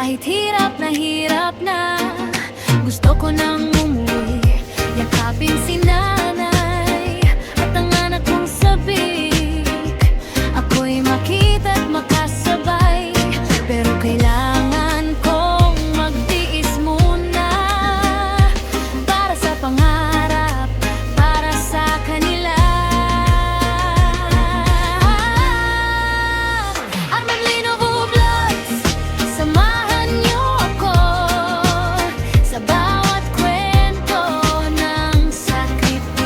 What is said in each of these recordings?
Kahit hirap na gusto ko nang umuwi. Yakapin si nanay at ang anak kong sabik. Ako'y makita't makasabay, pero kailangan kong magtiis muna. Para sa pangarap, para sa kanila. Armanlino Vlogs, samahan niyo ako sa bawat kwento ng sakripisyo.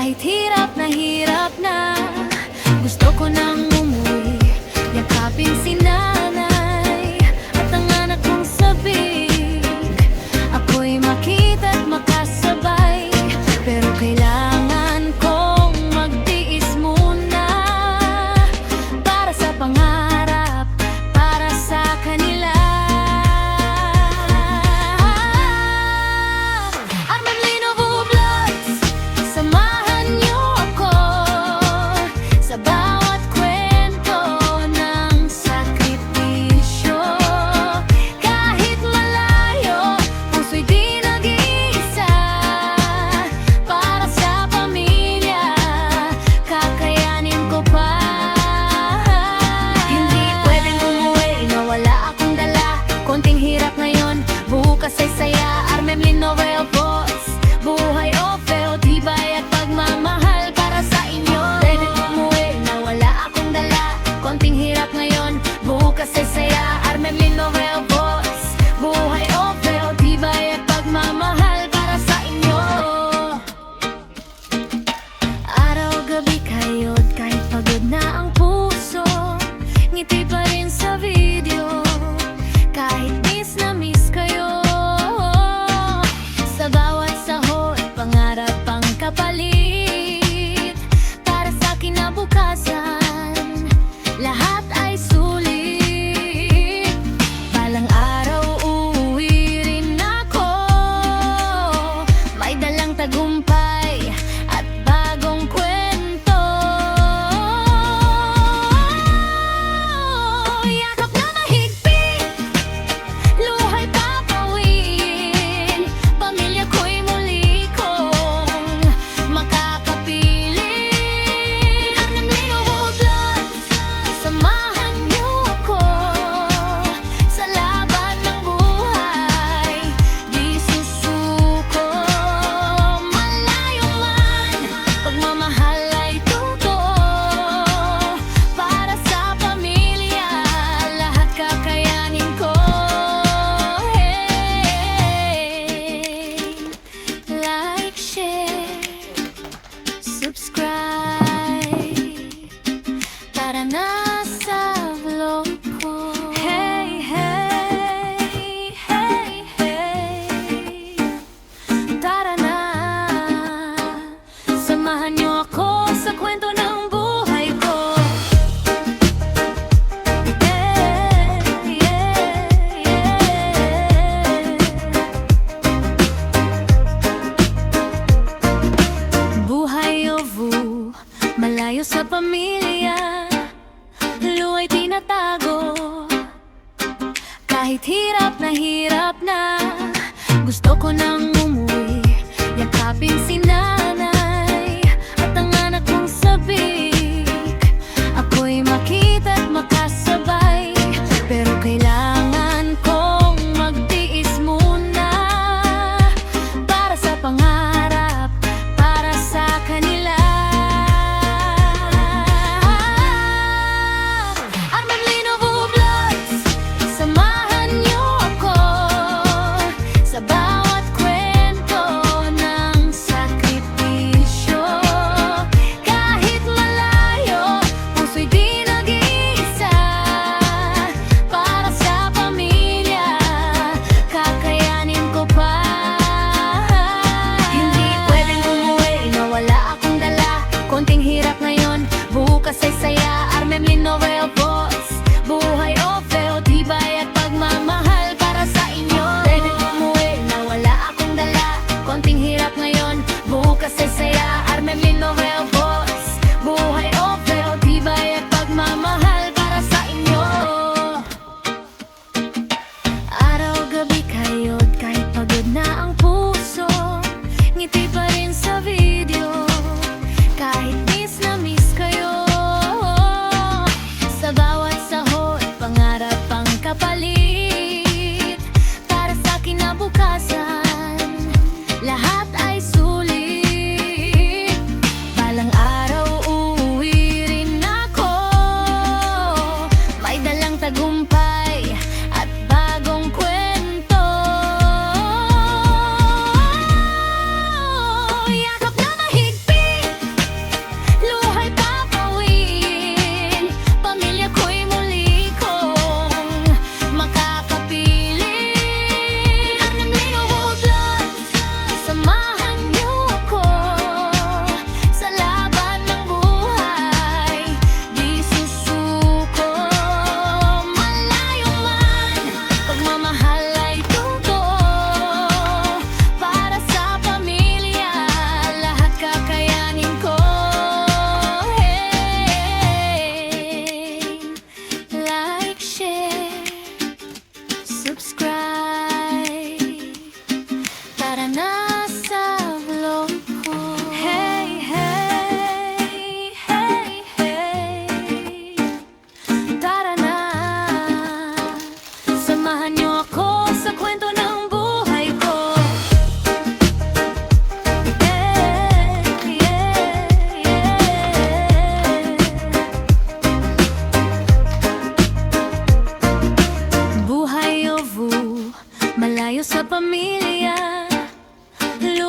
Kahit hirap na, gusto ko nang umuwi, yakapin si nanay at ang anak kong sabik. Ako'y makita't makasabay, pero kailangan kong magtiis muna para sa pangarap, para sa kanila. Armamlino Vlogs, samahan niyo ako sa bawat kwento ng sakripisyo. Kahit malayo, puso'y di nag-iisa. Para sa pamilya, kakayanin ko pa. Hindi pwedeng umuwi na wala akong dala. Konting hirap ngayon, bukas ay saya. Armamlino Boss, buhay o feo, tibay at pagmamahal para sa inyo. Pwedeng umuwi na wala akong dala. Konting hirap ngayon, bukas ay saya. Armamlino Boss, buhay o feo, tibay at pagmamahal para sa inyo. Araw-gabi kayo't kahit pagod na ang puso, ngiti pa rin sa video. Kahit miss na miss kayo, sa bawat sahod, pangarap ang kapalit. Para sa kinabukasan, lahat ay sulit. Balang araw uuwi rin ako, may dalang tagumpay at bagong kwento. Yakap na mahigpit, luhay papawin. Pamilya ko'y muli kong makakapiling. Armamlino Vlogs, samahan niyo ako sa laban ng buhay. Di susuko, malayo man, pagmamahal ay totoo. Para sa pamilya, lahat kakayanin ko. Hey, like, share, subscribe. Tara na sa vlog ko. Hey, hey, hey, hey. Tara na, samahan niyo ako sa kwento ng buhay ko. Yeah, yeah, yeah. Buhay o vu, malayo sa pamilya, luwa'y tinatago. Kahit hirap na, gusto ko nang umuwi, yakapin si nanay at ang anak kong sabik. Ako'y makita't makasabay, pero kailangan kong magtiis muna para sa pangarap, para sa kanila. Armamlino Vlogs, samahan niyo ako sa bawat kwento ng sakripisyo. Kahit malayo, puso'y di nag-iisa. Para sa pamilya, kakayanin ko pa. Hindi pwedeng umuwi na wala akong dala. Konting hirap ngayon, bukas ay saya. Armamlino Boss, buhay o feo, tibay at pagmamahal para sa inyo. Pwedeng umuwi na wala akong dala. Konting hirap ngayon, bukas ay saya. Armamlino Boss, buhay o feo, tibay at pagmamahal para sa inyo. Araw-gabi kayo't kahit pagod na ang puso, ngiti pa rin sa video. Kahit miss na miss kayo, sa bawat sahod, pangarap ang kapalit. Para sa kinabukasan, lahat ay sulit.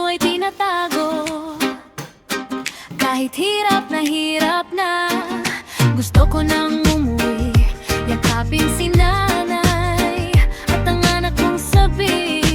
mo'y tinatago. Kahit hirap na, gusto ko nang umuwi, yakapin si nanay at ang anak kong sabihin,